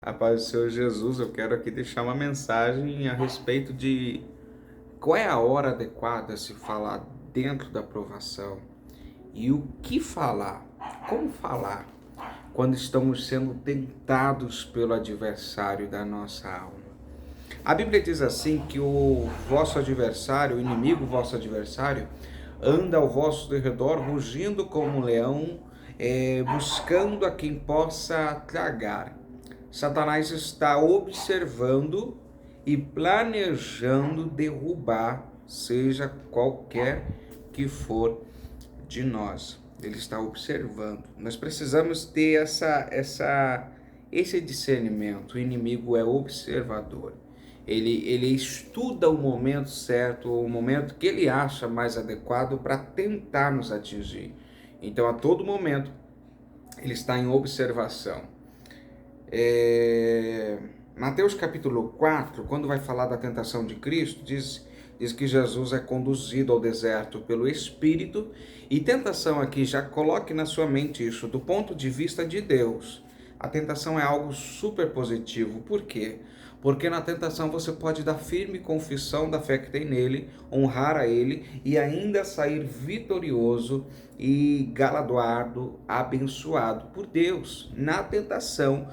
A paz do Senhor Jesus, eu quero aqui deixar uma mensagem a respeito de qual é a hora adequada a se falar dentro da provação e o que falar, como falar quando estamos sendo tentados pelo adversário da nossa alma. A Bíblia diz assim que o vosso adversário, o inimigo vosso adversário, anda ao vosso derredor rugindo como um leão, buscando a quem possa tragar. Satanás está observando e planejando derrubar, seja qualquer que for de nós. Ele está observando. Nós precisamos ter esse discernimento. O inimigo é observador. Ele estuda o momento certo, o momento que ele acha mais adequado para tentar nos atingir. Então, a todo momento, ele está em observação. Mateus capítulo 4, quando vai falar da tentação de Cristo, diz que Jesus é conduzido ao deserto pelo Espírito, e tentação aqui, já coloque na sua mente isso, do ponto de vista de Deus. A tentação é algo super positivo. Por quê? Porque na tentação você pode dar firme confissão da fé que tem nele, honrar a ele e ainda sair vitorioso e galardoado, abençoado por Deus. Na tentação,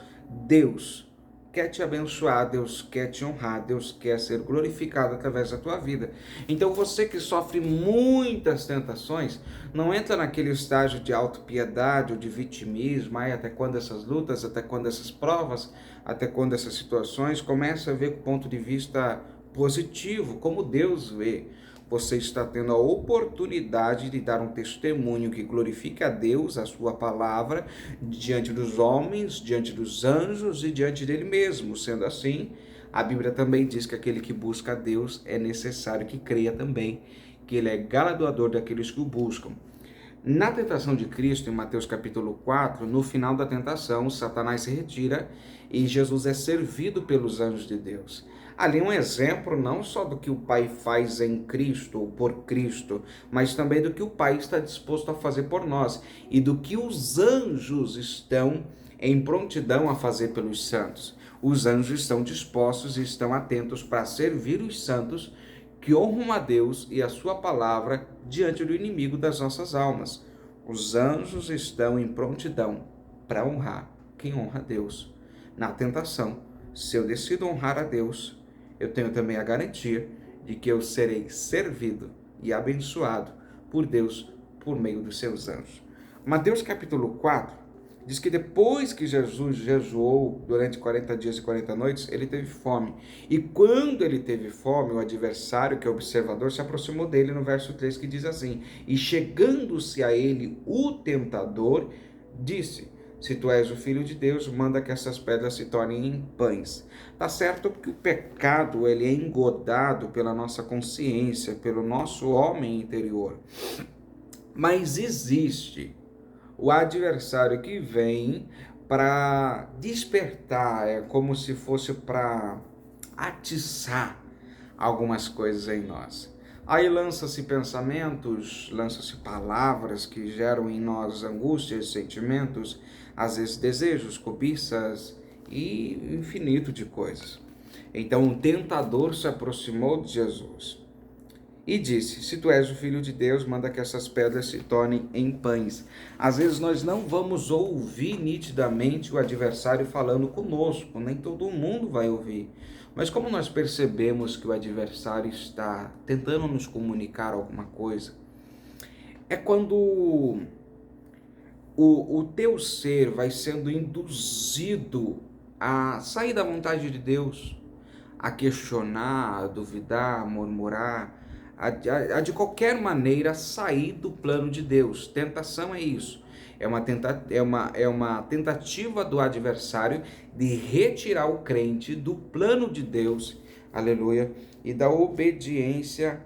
Deus quer te abençoar, Deus quer te honrar, Deus quer ser glorificado através da tua vida. Então você que sofre muitas tentações, não entra naquele estágio de autopiedade ou de vitimismo, até quando essas lutas, até quando essas provas, até quando essas situações, começa a ver com o ponto de vista positivo, como Deus vê. Você está tendo a oportunidade de dar um testemunho que glorifique a Deus, a sua palavra, diante dos homens, diante dos anjos e diante dele mesmo. Sendo assim, a Bíblia também diz que aquele que busca a Deus é necessário que creia também, que ele é galardoador daqueles que o buscam. Na tentação de Cristo, em Mateus capítulo 4, no final da tentação, Satanás se retira e Jesus é servido pelos anjos de Deus. Ali um exemplo não só do que o Pai faz em Cristo ou por Cristo, mas também do que o Pai está disposto a fazer por nós e do que os anjos estão em prontidão a fazer pelos santos. Os anjos estão dispostos e estão atentos para servir os santos que honram a Deus e a sua palavra diante do inimigo das nossas almas. Os anjos estão em prontidão para honrar quem honra a Deus. Na tentação, se eu decido honrar a Deus, eu tenho também a garantia de que eu serei servido e abençoado por Deus por meio dos seus anjos. Mateus capítulo 4 diz que depois que Jesus jejuou durante 40 dias e 40 noites, ele teve fome. E quando ele teve fome, o adversário, que é observador, se aproximou dele no verso 3, que diz assim: e chegando-se a ele o tentador, disse: se tu és o Filho de Deus, manda que essas pedras se tornem em pães. Tá certo que o pecado ele é engodado pela nossa consciência, pelo nosso homem interior. Mas existe o adversário que vem para despertar, é como se fosse para atiçar algumas coisas em nós. Aí lança-se pensamentos, lança-se palavras que geram em nós angústias, sentimentos, às vezes desejos, cobiças e infinito de coisas. Então o tentador se aproximou de Jesus e disse: se tu és o Filho de Deus, manda que essas pedras se tornem em pães. Às vezes nós não vamos ouvir nitidamente o adversário falando conosco, nem todo mundo vai ouvir. Mas como nós percebemos que o adversário está tentando nos comunicar alguma coisa, é quando o teu ser vai sendo induzido a sair da vontade de Deus, a questionar, a duvidar, a murmurar, a de qualquer maneira sair do plano de Deus. Tentação é isso. É uma tentativa do adversário de retirar o crente do plano de Deus, aleluia, e da obediência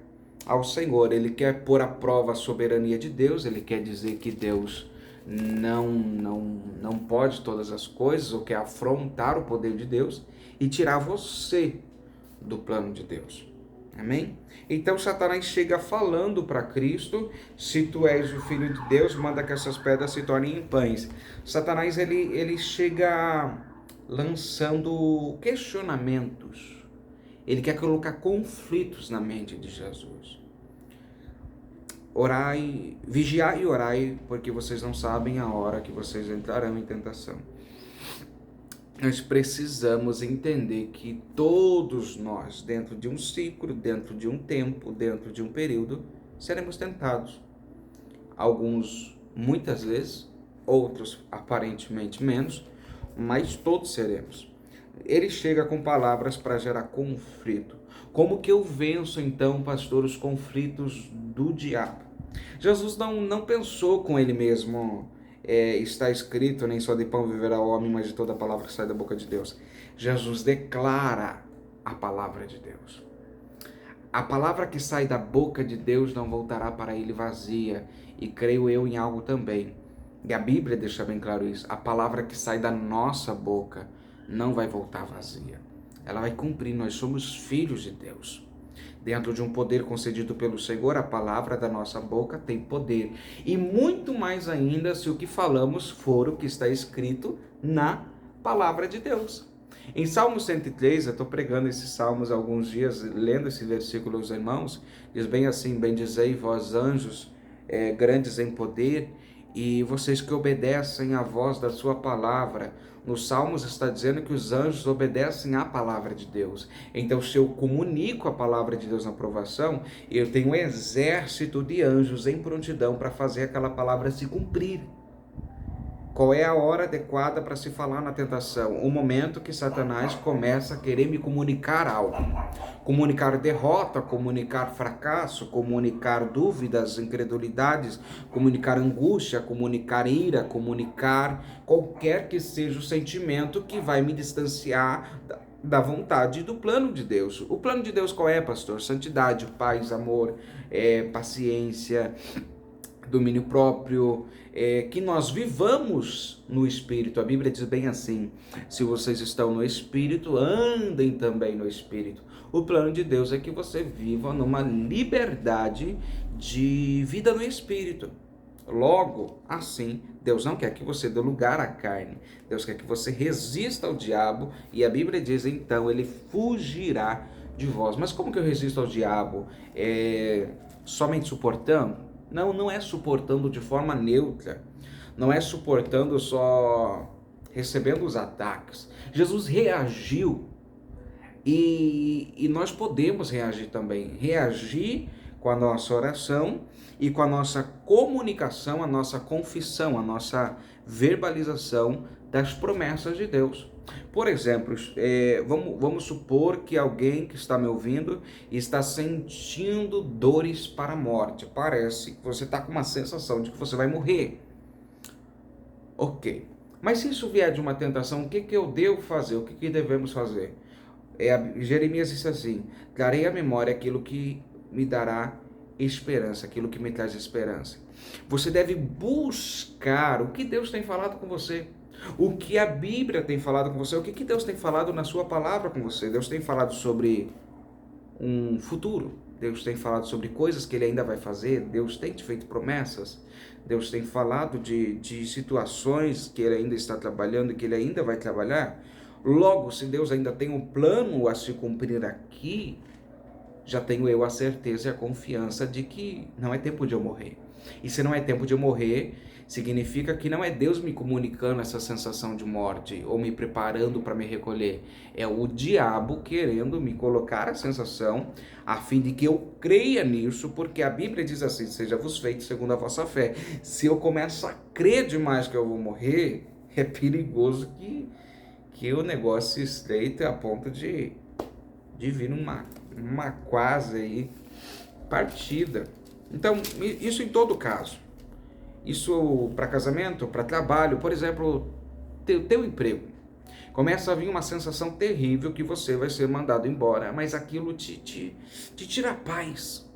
ao Senhor. Ele quer pôr à prova a soberania de Deus, ele quer dizer que Deus não pode todas as coisas, ou quer afrontar o poder de Deus e tirar você do plano de Deus. Amém? Então Satanás chega falando para Cristo: se tu és o Filho de Deus, manda que essas pedras se tornem em pães. Satanás ele chega lançando questionamentos. Ele quer colocar conflitos na mente de Jesus. Orai, vigiai e orai, porque vocês não sabem a hora que vocês entrarão em tentação. Nós precisamos entender que todos nós, dentro de um ciclo, dentro de um tempo, dentro de um período, seremos tentados. Alguns muitas vezes, outros aparentemente menos, mas todos seremos. Ele chega com palavras para gerar conflito. Como que eu venço então, pastor, os conflitos do diabo? Jesus não pensou com ele mesmo, está escrito, nem só de pão viverá o homem, mas de toda a palavra que sai da boca de Deus. Jesus declara a palavra de Deus. A palavra que sai da boca de Deus não voltará para ele vazia, e creio eu em algo também. E a Bíblia deixa bem claro isso. A palavra que sai da nossa boca não vai voltar vazia. Ela vai cumprir, nós somos filhos de Deus. Dentro de um poder concedido pelo Senhor, a palavra da nossa boca tem poder. E muito mais ainda se o que falamos for o que está escrito na palavra de Deus. Em Salmo 103, eu estou pregando esses salmos há alguns dias, lendo esse versículo aos irmãos, diz bem assim: bendizei vós anjos, grandes em poder, e vocês que obedecem à voz da sua palavra. Nos Salmos está dizendo que os anjos obedecem à palavra de Deus. Então, se eu comunico a palavra de Deus na aprovação, eu tenho um exército de anjos em prontidão para fazer aquela palavra se cumprir. Qual é a hora adequada para se falar na tentação? O momento que Satanás começa a querer me comunicar algo. Comunicar derrota, comunicar fracasso, comunicar dúvidas, incredulidades, comunicar angústia, comunicar ira, comunicar qualquer que seja o sentimento que vai me distanciar da vontade e do plano de Deus. O plano de Deus qual é, pastor? Santidade, paz, amor, paciência, domínio próprio, que nós vivamos no Espírito. A Bíblia diz bem assim: se vocês estão no Espírito, andem também no Espírito. O plano de Deus é que você viva numa liberdade de vida no Espírito. Logo, assim, Deus não quer que você dê lugar à carne. Deus quer que você resista ao diabo, e a Bíblia diz, então, ele fugirá de vós. Mas como que eu resisto ao diabo? Somente suportando? Não é suportando de forma neutra, não é suportando só recebendo os ataques. Jesus reagiu e nós podemos reagir também. Reagir com a nossa oração e com a nossa comunicação, a nossa confissão, a nossa verbalização das promessas de Deus. Por exemplo, vamos supor que alguém que está me ouvindo está sentindo dores para a morte. Parece que você está com uma sensação de que você vai morrer. Ok. Mas se isso vier de uma tentação, o que eu devo fazer? O que devemos fazer? Jeremias disse assim: trarei à memória aquilo que me dará esperança, aquilo que me traz esperança. Você deve buscar o que Deus tem falado com você. O que a Bíblia tem falado com você, o que Deus tem falado na sua palavra com você. Deus tem falado sobre um futuro, Deus tem falado sobre coisas que Ele ainda vai fazer, Deus tem te feito promessas, Deus tem falado de situações que Ele ainda está trabalhando e que Ele ainda vai trabalhar. Logo, se Deus ainda tem um plano a se cumprir aqui, já tenho eu a certeza e a confiança de que não é tempo de eu morrer. E se não é tempo de eu morrer, significa que não é Deus me comunicando essa sensação de morte ou me preparando para me recolher. É o diabo querendo me colocar a sensação a fim de que eu creia nisso, porque a Bíblia diz assim: seja-vos feito segundo a vossa fé. Se eu começo a crer demais que eu vou morrer, é perigoso que o negócio se estreite a ponto de vir uma quase aí partida. Então, isso em todo caso. Isso para casamento, para trabalho, por exemplo, teu emprego. Começa a vir uma sensação terrível que você vai ser mandado embora, mas aquilo te tira a paz.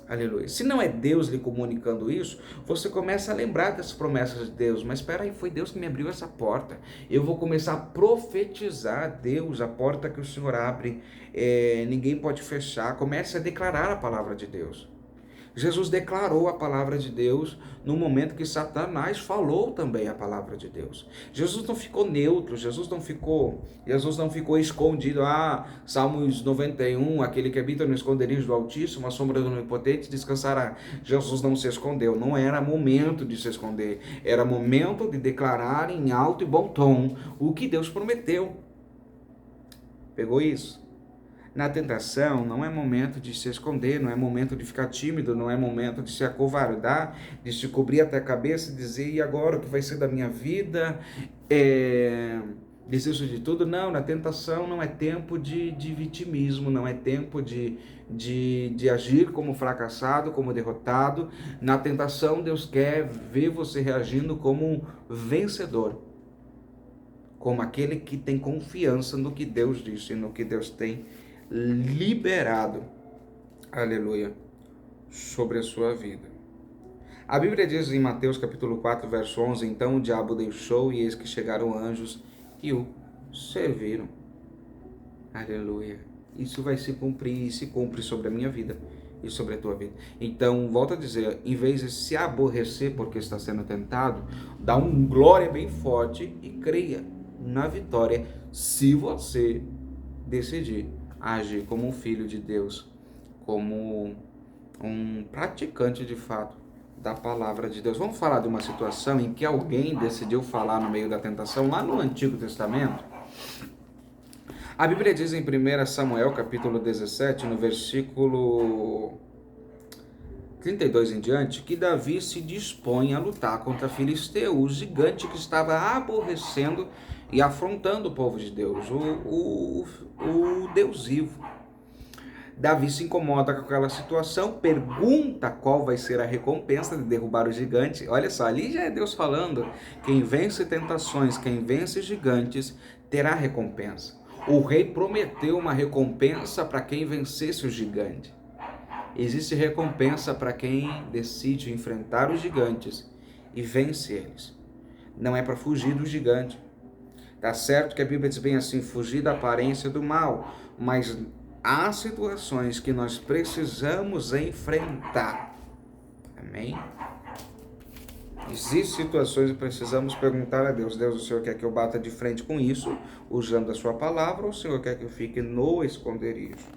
Aleluia. Se não é Deus lhe comunicando isso, você começa a lembrar das promessas de Deus. Mas espera aí, foi Deus que me abriu essa porta. Eu vou começar a profetizar Deus, a porta que o Senhor abre, ninguém pode fechar. Comece a declarar a palavra de Deus. Jesus declarou a palavra de Deus no momento que Satanás falou também a palavra de Deus. Jesus não ficou neutro, Jesus não ficou escondido. Salmos 91, aquele que habita no esconderijo do Altíssimo, a sombra do Onipotente descansará. Jesus não se escondeu, não era momento de se esconder, era momento de declarar em alto e bom tom o que Deus prometeu. Pegou isso? Na tentação, não é momento de se esconder, não é momento de ficar tímido, não é momento de se acovardar, de se cobrir até a cabeça e dizer, e agora o que vai ser da minha vida? Desisto de tudo. Não, na tentação não é tempo de vitimismo, não é tempo de agir como fracassado, como derrotado. Na tentação, Deus quer ver você reagindo como um vencedor, como aquele que tem confiança no que Deus disse, no que Deus tem liberado, aleluia, sobre a sua vida. A Bíblia diz em Mateus capítulo 4, verso 11, então o diabo deixou e eis que chegaram anjos e o serviram. Aleluia. Isso vai se cumprir e se cumpre sobre a minha vida e sobre a tua vida. Então, volto a dizer, em vez de se aborrecer porque está sendo tentado, dá um glória bem forte e creia na vitória se você decidir agir como um filho de Deus, como um praticante de fato da palavra de Deus. Vamos falar de uma situação em que alguém decidiu falar no meio da tentação, lá no Antigo Testamento. A Bíblia diz em 1 Samuel, capítulo 17, no versículo 32 em diante, que Davi se dispõe a lutar contra Filisteu, o gigante que estava aborrecendo e afrontando o povo de Deus, o Deus vivo. Davi se incomoda com aquela situação, pergunta qual vai ser a recompensa de derrubar o gigante. Olha só, ali já é Deus falando, quem vence tentações, quem vence gigantes, terá recompensa. O rei prometeu uma recompensa para quem vencesse o gigante. Existe recompensa para quem decide enfrentar os gigantes e vence eles. Não é para fugir do gigante. Tá certo que a Bíblia diz bem assim, fugir da aparência do mal, mas há situações que nós precisamos enfrentar. Amém? Existem situações que precisamos perguntar a Deus, Deus, o Senhor quer que eu bata de frente com isso, usando a sua palavra, ou o Senhor quer que eu fique no esconderijo?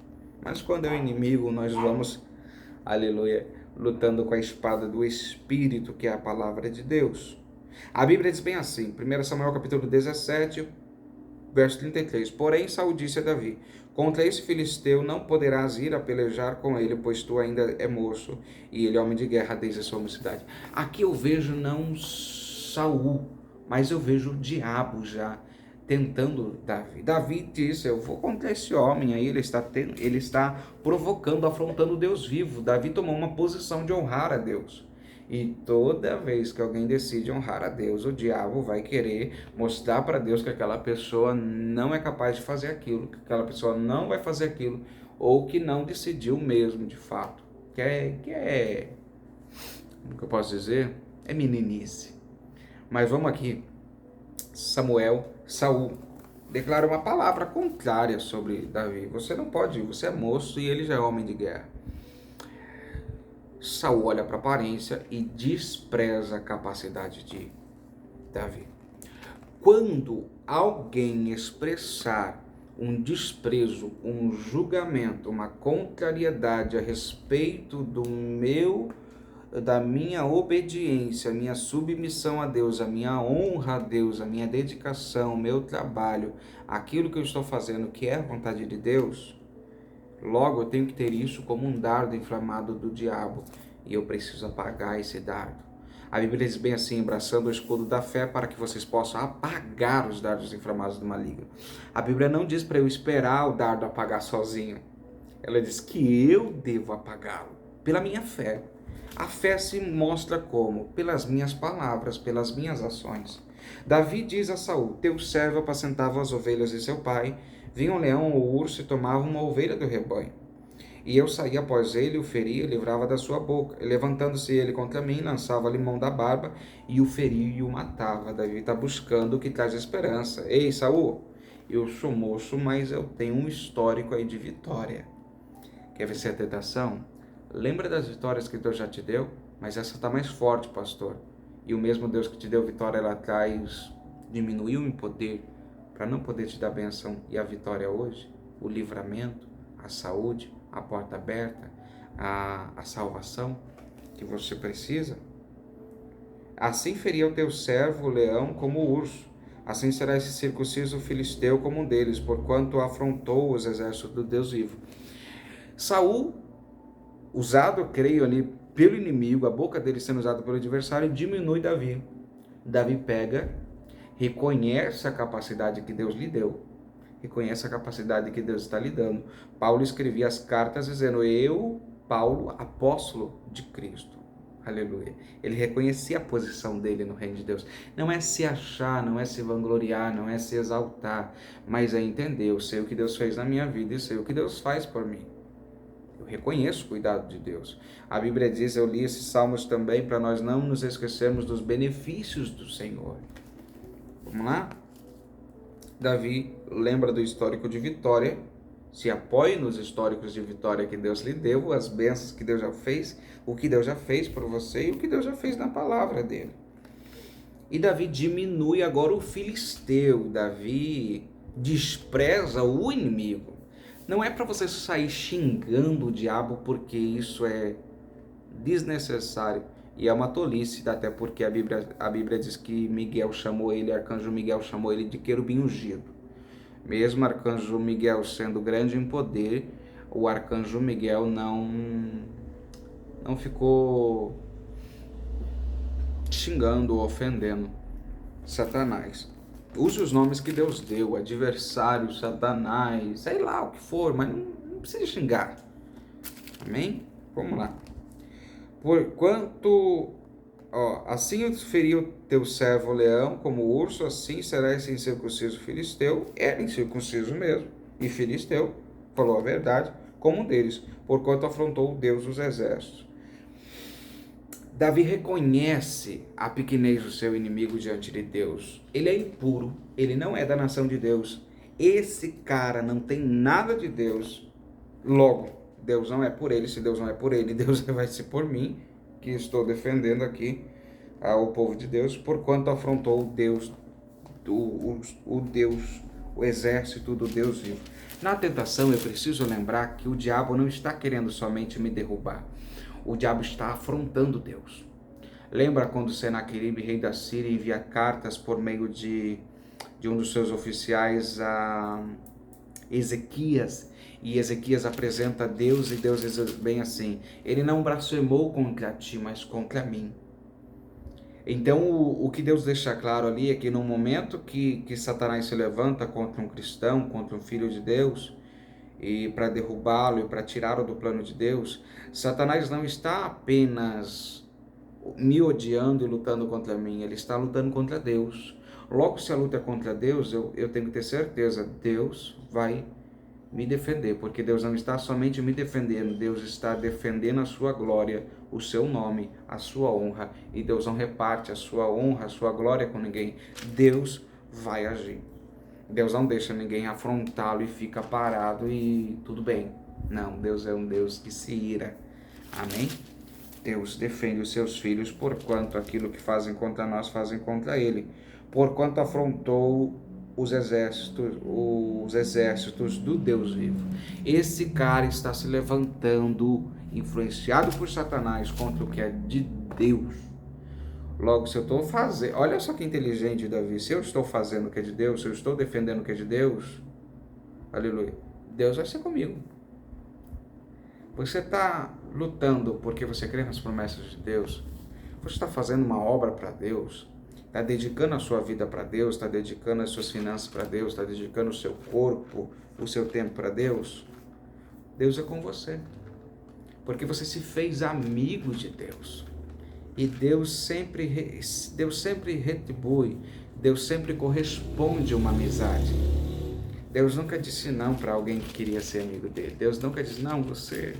Mas quando é o inimigo, nós vamos, aleluia, lutando com a espada do Espírito, que é a palavra de Deus. A Bíblia diz bem assim, 1 Samuel capítulo 17, verso 33, porém Saul disse a Davi, contra esse filisteu não poderás ir a pelejar com ele, pois tu ainda é moço, e ele é homem de guerra desde a sua mocidade. Aqui eu vejo não Saul, mas eu vejo o diabo já tentando Davi. Davi disse, eu vou contra esse homem aí, ele está provocando, afrontando o Deus vivo. Davi tomou uma posição de honrar a Deus. E toda vez que alguém decide honrar a Deus, o diabo vai querer mostrar para Deus que aquela pessoa não é capaz de fazer aquilo, que aquela pessoa não vai fazer aquilo, ou que não decidiu mesmo de fato. Como que eu posso dizer? É meninice. Mas vamos aqui. Saul declara uma palavra contrária sobre Davi. Você não pode ir, você é moço e ele já é homem de guerra. Saul olha para a aparência e despreza a capacidade de Davi. Quando alguém expressar um desprezo, um julgamento, uma contrariedade a respeito da minha obediência, a minha submissão a Deus, a minha honra a Deus, a minha dedicação, o meu trabalho, aquilo que eu estou fazendo que é a vontade de Deus, logo eu tenho que ter isso como um dardo inflamado do diabo e eu preciso apagar esse dardo. A Bíblia diz bem assim, abraçando o escudo da fé para que vocês possam apagar os dardos inflamados do maligno. A Bíblia não diz para eu esperar o dardo apagar sozinho. Ela diz que eu devo apagá-lo pela minha fé. A fé se mostra como? Pelas minhas palavras, pelas minhas ações. Davi diz a Saul, teu servo apacentava as ovelhas de seu pai, vinha um leão ou urso e tomava uma ovelha do rebanho. E eu saía após ele, o feria e livrava da sua boca. E levantando-se ele contra mim, lançava-lhe mão da barba e o feria e o matava. Davi está buscando o que traz esperança. Ei, Saul, eu sou moço, mas eu tenho um histórico aí de vitória. Quer vencer a tentação? Lembra das vitórias que Deus já te deu? Mas essa está mais forte, pastor. E o mesmo Deus que te deu vitória lá atrás diminuiu em poder para não poder te dar a benção e a vitória hoje, o livramento, a saúde, a porta aberta, a salvação que você precisa. Assim feria o teu servo o leão como o urso, assim será esse circunciso filisteu como um deles, porquanto afrontou os exércitos do Deus vivo. Saul, usado, creio ali, pelo inimigo, a boca dele sendo usada pelo adversário, diminui Davi. Davi pega, reconhece a capacidade que Deus lhe deu, reconhece a capacidade que Deus está lhe dando. Paulo escrevia as cartas dizendo: eu, Paulo, apóstolo de Cristo. Aleluia. Ele reconhecia a posição dele no reino de Deus. Não é se achar, não é se vangloriar, não é se exaltar, mas é entender: eu sei o que Deus fez na minha vida e sei o que Deus faz por mim. Eu reconheço o cuidado de Deus. A Bíblia diz, eu li esses salmos também para nós não nos esquecermos dos benefícios do Senhor. Vamos lá? Davi lembra do histórico de vitória, se apoie nos históricos de vitória que Deus lhe deu, as bênçãos que Deus já fez, o que Deus já fez por você e o que Deus já fez na palavra dele. E Davi diminui agora o filisteu, Davi despreza o inimigo. Não é para você sair xingando o diabo, porque isso é desnecessário e é uma tolice, até porque a Bíblia diz que arcanjo Miguel chamou ele de querubim ungido. Mesmo arcanjo Miguel sendo grande em poder, o arcanjo Miguel não ficou xingando ou ofendendo Satanás. Use os nomes que Deus deu, adversário, Satanás, sei lá o que for, mas não precisa xingar. Amém? Vamos lá. Porquanto, assim eu feri o teu servo leão como o urso, assim será esse incircunciso filisteu. Era incircunciso mesmo, e filisteu, falou a verdade, como um deles, porquanto afrontou o Deus dos exércitos. Davi reconhece a pequenez do seu inimigo diante de Deus. Ele é impuro, ele não é da nação de Deus. Esse cara não tem nada de Deus. Logo, Deus não é por ele. Se Deus não é por ele, Deus vai ser por mim, que estou defendendo aqui o povo de Deus, porquanto afrontou o Deus, o exército do Deus vivo. Na tentação, eu preciso lembrar que o diabo não está querendo somente me derrubar. O diabo está afrontando Deus. Lembra quando Senaqueribe, rei da Síria, envia cartas por meio de um dos seus oficiais a Ezequias, e Ezequias apresenta a Deus, e Deus diz bem assim: ele não blasfemou contra ti, mas contra mim. Então o que Deus deixa claro ali é que no momento que Satanás se levanta contra um cristão, contra um filho de Deus, e para derrubá-lo e para tirá-lo do plano de Deus, Satanás não está apenas me odiando e lutando contra mim, ele está lutando contra Deus. Logo, se a luta é contra Deus, eu tenho que ter certeza, Deus vai me defender, porque Deus não está somente me defendendo, Deus está defendendo a sua glória, o seu nome, a sua honra, e Deus não reparte a sua honra, a sua glória com ninguém. Deus vai agir. Deus não deixa ninguém afrontá-lo e fica parado e tudo bem. Não, Deus é um Deus que se ira. Amém? Deus defende os seus filhos, porquanto aquilo que fazem contra nós, fazem contra ele. Porquanto afrontou os exércitos do Deus vivo. Esse cara está se levantando, influenciado por Satanás, contra o que é de Deus. Logo, se eu estou fazendo, olha só que inteligente Davi, se eu estou fazendo o que é de Deus, se eu estou defendendo o que é de Deus, aleluia, Deus vai ser comigo. Você está lutando porque você crê nas promessas de Deus, você está fazendo uma obra para Deus, está dedicando a sua vida para Deus, está dedicando as suas finanças para Deus, está dedicando o seu corpo, o seu tempo para Deus, Deus é com você, porque você se fez amigo de Deus. E Deus sempre retribui, Deus sempre corresponde a uma amizade. Deus nunca disse não para alguém que queria ser amigo dele. Deus nunca disse, não, você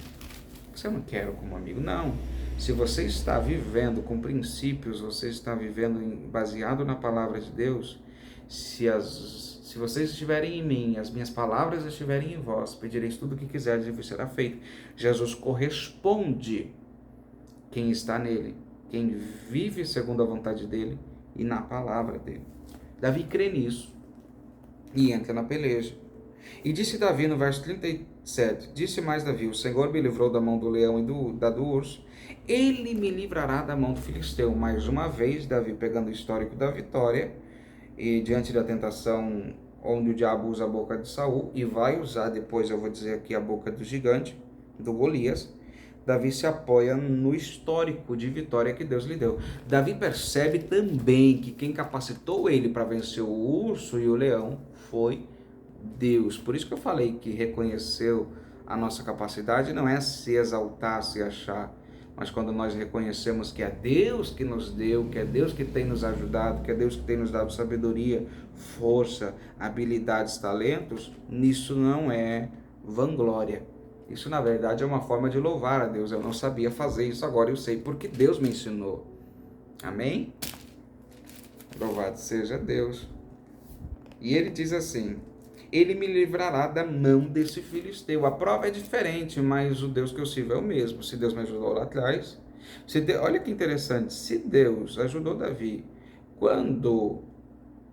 não quer como amigo. Não, se você está vivendo com princípios, você está vivendo baseado na palavra de Deus, se Se vocês estiverem em mim, as minhas palavras estiverem em vós, pedireis tudo o que quiserdes e vos será feito. Jesus corresponde quem está nele, quem vive segundo a vontade dele e na palavra dele. Davi crê nisso e entra na peleja. E disse Davi no verso 37, disse mais Davi, o Senhor me livrou da mão do leão e do urso, ele me livrará da mão do filisteu. Mais uma vez, Davi pegando o histórico da vitória, e diante da tentação onde o diabo usa a boca de Saul, e vai usar depois, eu vou dizer aqui, a boca do gigante, do Golias, Davi se apoia no histórico de vitória que Deus lhe deu. Davi percebe também que quem capacitou ele para vencer o urso e o leão foi Deus. Por isso que eu falei que reconheceu a nossa capacidade não é se exaltar, se achar, mas quando nós reconhecemos que é Deus que nos deu, que é Deus que tem nos ajudado, que é Deus que tem nos dado sabedoria, força, habilidades, talentos, nisso não é vanglória. Isso, na verdade, é uma forma de louvar a Deus. Eu não sabia fazer isso, agora eu sei, porque Deus me ensinou. Amém? Louvado seja Deus. E ele diz assim, ele me livrará da mão desse filisteu. A prova é diferente, mas o Deus que eu sirvo é o mesmo. Se Deus me ajudou lá atrás, olha que interessante, se Deus ajudou Davi quando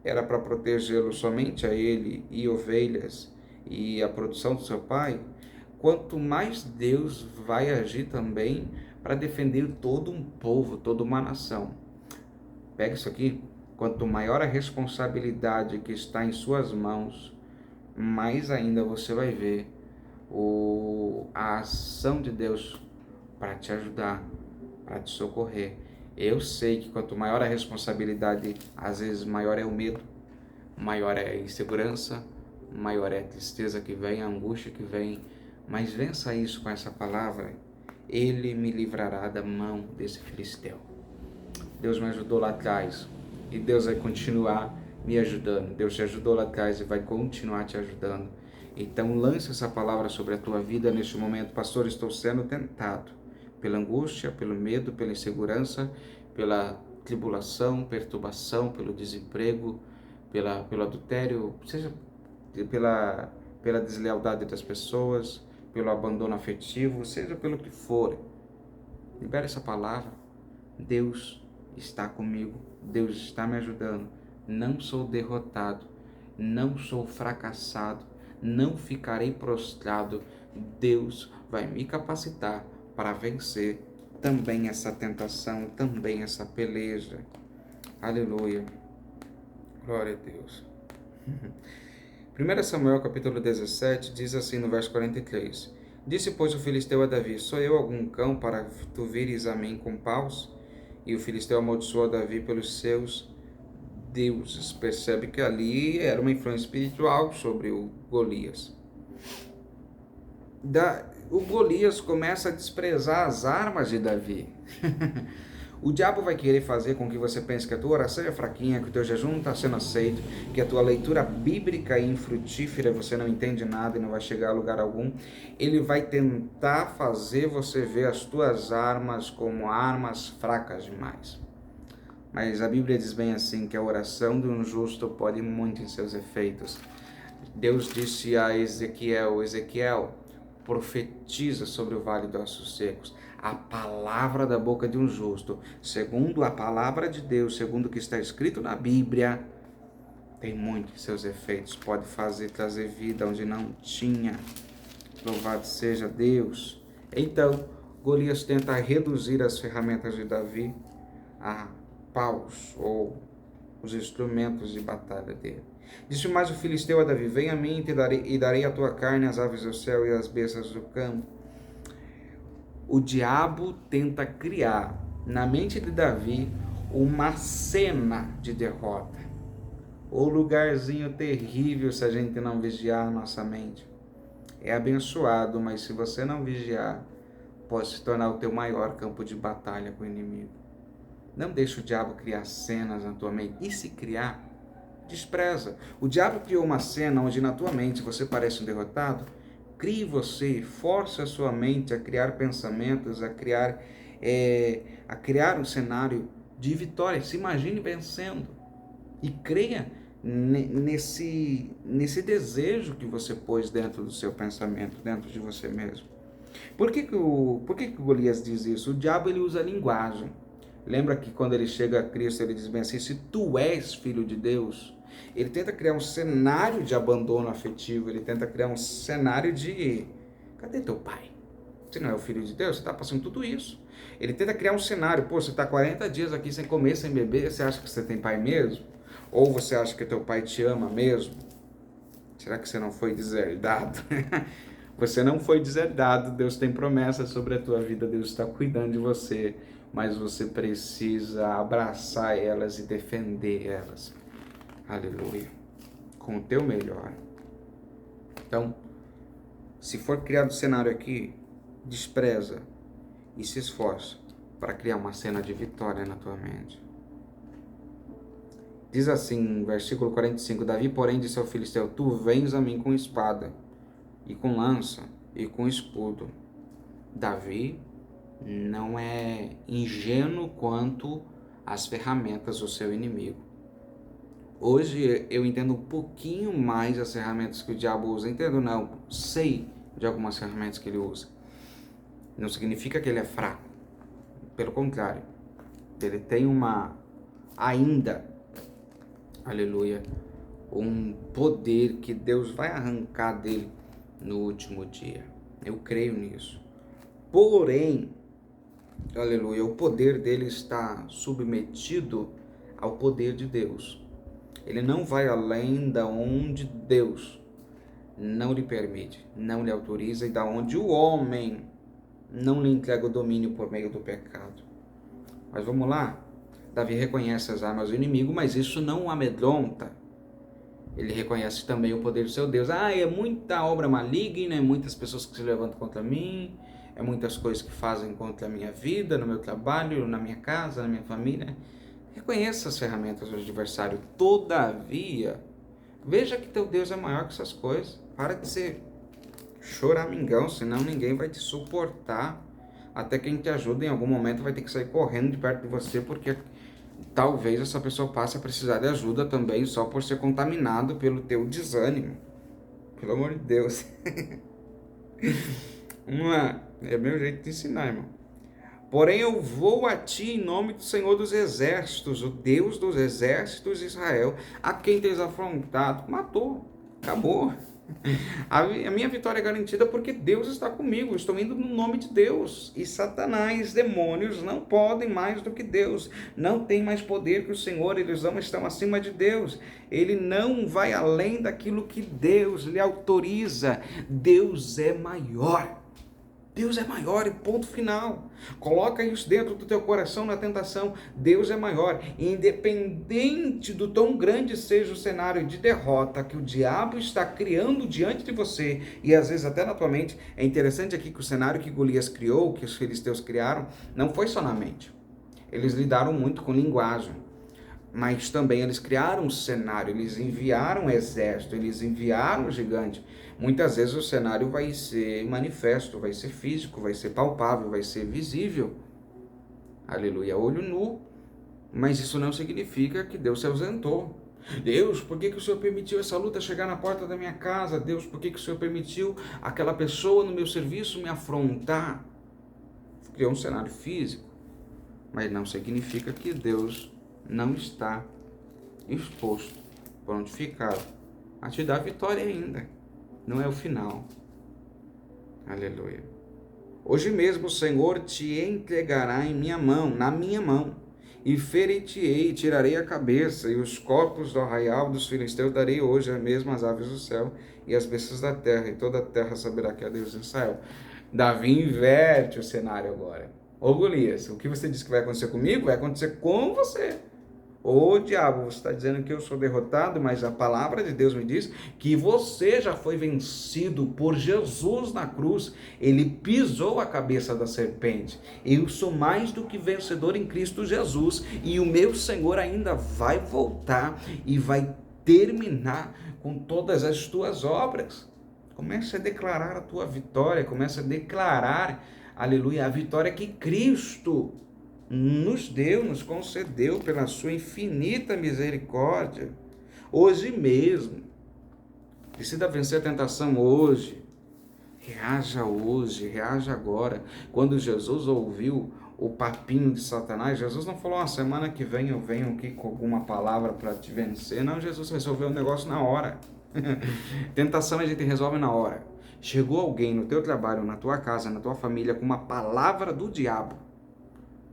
era para protegê-lo somente a ele e ovelhas e a produção do seu pai, quanto mais Deus vai agir também para defender todo um povo, toda uma nação. Pega isso aqui, quanto maior a responsabilidade que está em suas mãos, mais ainda você vai ver a ação de Deus para te ajudar, para te socorrer. Eu sei que quanto maior a responsabilidade, às vezes maior é o medo, maior é a insegurança, maior é a tristeza que vem, a angústia que vem, mas vença isso com essa palavra, ele me livrará da mão desse filisteu. Deus me ajudou lá atrás e Deus vai continuar me ajudando. Deus te ajudou lá atrás e vai continuar te ajudando. Então lance essa palavra sobre a tua vida neste momento. Pastor, estou sendo tentado pela angústia, pelo medo, pela insegurança, pela tribulação, perturbação, pelo desemprego, pelo adultério, seja pela deslealdade das pessoas, pelo abandono afetivo, seja pelo que for. Libera essa palavra. Deus está comigo, Deus está me ajudando. Não sou derrotado, não sou fracassado, não ficarei prostrado. Deus vai me capacitar para vencer também essa tentação, também essa peleja. Aleluia. Glória a Deus. 1 Samuel capítulo 17 diz assim no verso 43. Disse, pois, o filisteu a Davi, sou eu algum cão para tu vires a mim com paus? E o filisteu amaldiçoou a Davi pelos seus deuses. Percebe que ali era uma influência espiritual sobre o Golias. O Golias começa a desprezar as armas de Davi. O diabo vai querer fazer com que você pense que a tua oração é fraquinha, que o teu jejum não está sendo aceito, que a tua leitura bíblica é infrutífera, você não entende nada e não vai chegar a lugar algum. Ele vai tentar fazer você ver as tuas armas como armas fracas demais. Mas a Bíblia diz bem assim, que a oração de um justo pode muito em seus efeitos. Deus disse a Ezequiel, profetiza sobre o vale dos ossos secos. A palavra da boca de um justo, segundo a palavra de Deus, segundo o que está escrito na Bíblia, tem muito em seus efeitos, pode trazer vida onde não tinha. Louvado seja Deus. Então, Golias tenta reduzir as ferramentas de Davi a paus, ou os instrumentos de batalha dele. Disse mais o filisteu a Davi, vem a mim e darei a tua carne às aves do céu e às bestas do campo. O diabo tenta criar na mente de Davi uma cena de derrota. O lugarzinho terrível se a gente não vigiar a nossa mente. É abençoado, mas se você não vigiar, pode se tornar o teu maior campo de batalha com o inimigo. Não deixe o diabo criar cenas na tua mente. E se criar, despreza. O diabo criou uma cena onde na tua mente você parece um derrotado. Crie você, force a sua mente a criar pensamentos, a criar um cenário de vitória. Se imagine vencendo e creia nesse desejo que você pôs dentro do seu pensamento, dentro de você mesmo. Por que que o Golias diz isso? O diabo, ele usa a linguagem. Lembra que quando ele chega a Cristo, ele diz bem assim: se tu és filho de Deus, ele tenta criar um cenário de abandono afetivo, ele tenta criar um cenário de: cadê teu pai? Você não é o filho de Deus? Você está passando tudo isso. Ele tenta criar um cenário: pô, você está 40 dias aqui sem comer, sem beber, você acha que você tem pai mesmo? Ou você acha que teu pai te ama mesmo? Será que você não foi deserdado? Você não foi deserdado, Deus tem promessas sobre a tua vida, Deus está cuidando de você, mas você precisa abraçar elas e defender elas. Aleluia. Com o teu melhor. Então, se for criado um cenário aqui, despreza e se esforça para criar uma cena de vitória na tua mente. Diz assim, versículo 45, Davi, porém, disse ao filisteu: tu vens a mim com espada, e com lança, e com escudo. Davi não é ingênuo quanto às ferramentas do seu inimigo. Hoje eu entendo um pouquinho mais as ferramentas que o diabo usa. Entendo não, sei de algumas ferramentas que ele usa. Não significa que ele é fraco. Pelo contrário, ele tem ainda, aleluia, um poder que Deus vai arrancar dele no último dia. Eu creio nisso. Porém, aleluia, o poder dele está submetido ao poder de Deus. Ele não vai além da onde Deus não lhe permite, não lhe autoriza, e da onde o homem não lhe entrega o domínio por meio do pecado. Mas vamos lá. Davi reconhece as armas do inimigo, mas isso não o amedronta. Ele reconhece também o poder do seu Deus. É muita obra maligna, é muitas pessoas que se levantam contra mim, é muitas coisas que fazem contra a minha vida, no meu trabalho, na minha casa, na minha família. Reconheça as ferramentas do adversário. Todavia, veja que teu Deus é maior que essas coisas. Para de ser choramingão, senão ninguém vai te suportar. Até quem te ajuda em algum momento vai ter que sair correndo de perto de você, porque talvez essa pessoa passe a precisar de ajuda também só por ser contaminado pelo teu desânimo. Pelo amor de Deus. É meu jeito de ensinar, irmão. Porém eu vou a ti em nome do Senhor dos Exércitos, o Deus dos Exércitos de Israel, a quem tens afrontado. Matou. Acabou. A minha vitória é garantida porque Deus está comigo. Estou indo no nome de Deus. E Satanás, demônios, não podem mais do que Deus. Não tem mais poder que o Senhor. Eles não estão acima de Deus. Ele não vai além daquilo que Deus lhe autoriza. Deus é maior. Deus é maior e ponto final. Coloca isso dentro do teu coração na tentação. Deus é maior. Independente do tão grande seja o cenário de derrota que o diabo está criando diante de você, e às vezes até na tua mente, é interessante aqui que o cenário que Golias criou, que os filisteus criaram, não foi só na mente. Eles lidaram muito com linguagem. Mas também eles criaram um cenário, eles enviaram um exército, eles enviaram um gigante. Muitas vezes o cenário vai ser manifesto, vai ser físico, vai ser palpável, vai ser visível. Aleluia, olho nu. Mas isso não significa que Deus se ausentou. Deus, por que o Senhor permitiu essa luta chegar na porta da minha casa? Deus, por que o Senhor permitiu aquela pessoa no meu serviço me afrontar? Criou um cenário físico, mas não significa que Deus não está exposto, prontificado a te dar vitória ainda. Não é o final. Aleluia. Hoje mesmo o Senhor te entregará em minha mão, na minha mão, e ferir-te-ei, tirarei a cabeça, e os corpos do arraial dos filisteus darei hoje mesmo às aves do céu e às bestas da terra, e toda a terra saberá que há Deus em Israel. Davi inverte o cenário agora. Ô Golias, o que você disse que vai acontecer comigo, vai acontecer com você. Ô diabo, você está dizendo que eu sou derrotado, mas a palavra de Deus me diz que você já foi vencido por Jesus na cruz. Ele pisou a cabeça da serpente. Eu sou mais do que vencedor em Cristo Jesus, e o meu Senhor ainda vai voltar e vai terminar com todas as tuas obras. Comece a declarar a tua vitória, comece a declarar, aleluia, a vitória que Cristo nos deu, nos concedeu pela sua infinita misericórdia. hoje mesmo. Decida vencer a tentação hoje. Reaja hoje, reaja agora. Quando Jesus ouviu o papinho de Satanás, Jesus não falou, semana que vem eu venho aqui com alguma palavra para te vencer. Não, Jesus resolveu o negócio na hora. Tentação a gente resolve na hora. Chegou alguém no teu trabalho, na tua casa, na tua família, com uma palavra do diabo.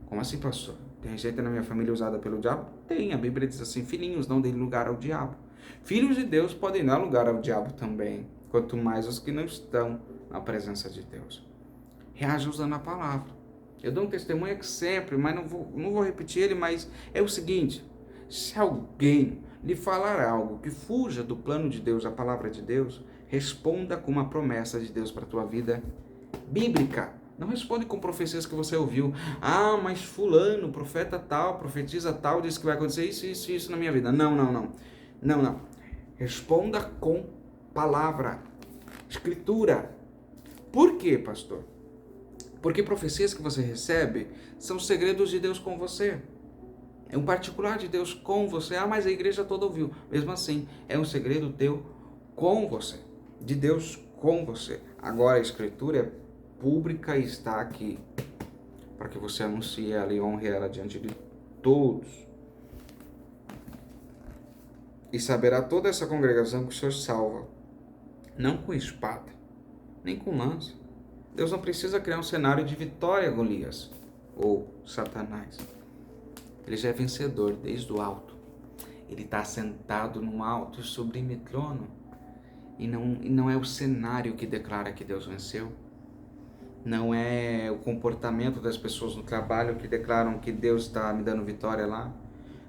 Como assim, pastor? Tem gente na minha família usada pelo diabo? Tem, a Bíblia diz assim, filhinhos não deem lugar ao diabo. Filhos de Deus podem dar lugar ao diabo também, quanto mais os que não estão na presença de Deus. Reaja usando a palavra. Eu dou um testemunho aqui sempre, mas não vou repetir ele, mas é o seguinte, se alguém lhe falar algo que fuja do plano de Deus, a palavra de Deus, responda com uma promessa de Deus para a tua vida bíblica. Não responde com profecias que você ouviu. Mas fulano, profeta tal, profetiza tal, diz que vai acontecer isso na minha vida. Não. Responda com palavra, escritura. Por quê, pastor? Porque profecias que você recebe são segredos de Deus com você. É um particular de Deus com você. Mas a igreja toda ouviu. Mesmo assim, é um segredo teu com você. De Deus com você. Agora a escritura é pública e está aqui. Para que você anuncie ela e honre ela diante de todos. E saberá toda essa congregação que o Senhor salva. Não com espada, nem com lança. Deus não precisa criar um cenário de vitória, Golias ou Satanás. Ele já é vencedor desde o alto. Ele está sentado num alto e sublime trono. E não é o cenário que declara que Deus venceu. Não é o comportamento das pessoas no trabalho que declaram que Deus está me dando vitória lá.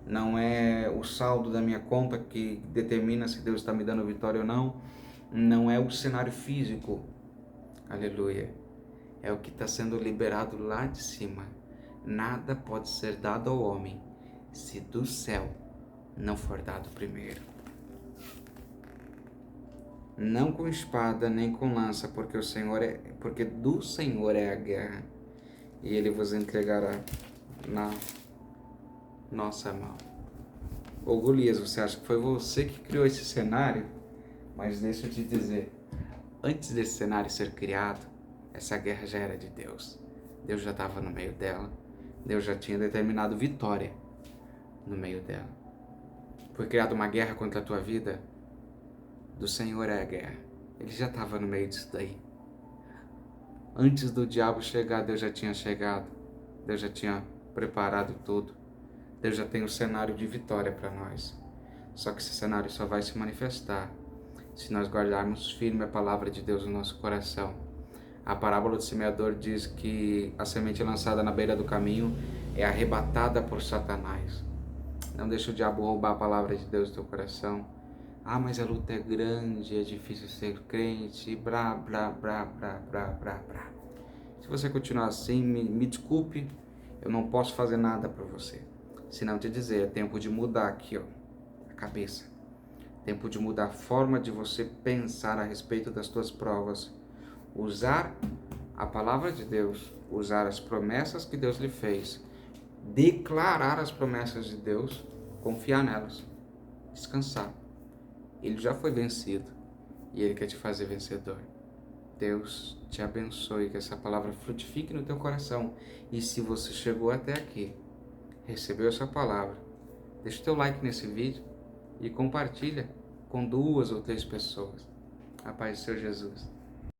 Não é o saldo da minha conta que determina se Deus está me dando vitória ou não. Não é o cenário físico. Aleluia. É o que está sendo liberado lá de cima. Nada pode ser dado ao homem se do céu não for dado primeiro. Não com espada nem com lança, porque do Senhor é a guerra, e Ele vos entregará na nossa mão. Ô Golias, você acha que foi você que criou esse cenário? Mas deixa eu te dizer, antes desse cenário ser criado, essa guerra já era de Deus. Deus já estava no meio dela. Deus já tinha determinado vitória no meio dela. Foi criada uma guerra contra a tua vida? Do Senhor é a guerra. Ele já estava no meio disso daí. Antes do diabo chegar, Deus já tinha chegado. Deus já tinha preparado tudo. Deus já tem um cenário de vitória para nós. Só que esse cenário só vai se manifestar se nós guardarmos firme a palavra de Deus no nosso coração. A parábola do semeador diz que a semente lançada na beira do caminho é arrebatada por Satanás. Não deixa o diabo roubar a palavra de Deus do teu coração. Mas a luta é grande, é difícil ser crente, blá. Se você continuar assim, me desculpe, eu não posso fazer nada por você. Se não te dizer, é tempo de mudar aqui, a cabeça. Tempo de mudar a forma de você pensar a respeito das tuas provas. Usar a palavra de Deus, usar as promessas que Deus lhe fez, declarar as promessas de Deus, confiar nelas, descansar. Ele já foi vencido e Ele quer te fazer vencedor. Deus te abençoe, que essa palavra frutifique no teu coração. E se você chegou até aqui, recebeu essa palavra, deixa o teu like nesse vídeo e compartilha com 2 ou 3 pessoas. A paz do Senhor Jesus.